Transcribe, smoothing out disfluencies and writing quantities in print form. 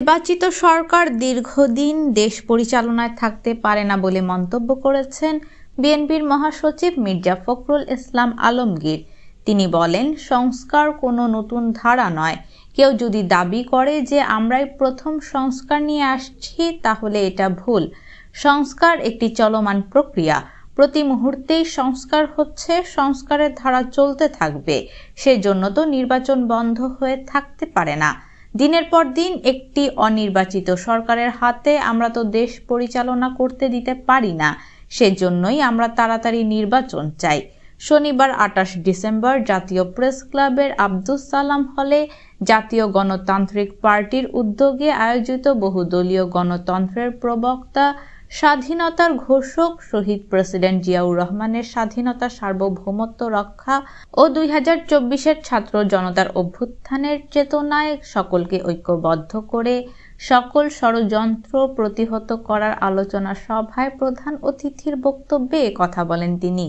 নির্বাচিত সরকার দীর্ঘদিন দেশ পরিচালনায় থাকতে পারে না বলে মন্তব্য করেছেন বিএনপির মহাসচিব মির্জা ফখরুল ইসলাম আলমগীর। তিনি বলেন, সংস্কার কোনো নতুন ধারা নয়। কেউ যদি দাবি করে যে আমরাই প্রথম সংস্কার নিয়ে আসছি, তাহলে এটা ভুল। সংস্কার একটি চলমান প্রক্রিয়া। প্রতি মুহূর্তেই সংস্কার হচ্ছে, সংস্কারের ধারা চলতে থাকবে। সেজন্য তো নির্বাচন বন্ধ হয়ে থাকতে পারে না। দিনের পর দিন একটি অনির্বাচিত সরকারের হাতে আমরা তো দেশ পরিচালনা করতে দিতে পারি না। সেজন্যই আমরা তাড়াতাড়ি নির্বাচন চাই। শনিবার ২৮ ডিসেম্বর জাতীয় প্রেস ক্লাবের আব্দুস সালাম হলে জাতীয় গণতান্ত্রিক পার্টির উদ্যোগে আয়োজিত বহুদলীয় গণতন্ত্রের প্রবক্তা, স্বাধীনতার ঘোষক শহীদ প্রেসিডেন্ট জিয়াউর রহমানের স্বাধীনতা, সার্বভৌমত্ব রক্ষা ও ২০২৪-এর ছাত্র জনতার অভ্যুত্থানের চেতনায় সকলকে ঐক্যবদ্ধ করে সকল ষড়যন্ত্র প্রতিহত করার আলোচনা সভায় প্রধান অতিথির বক্তব্যে কথা বলেন তিনি।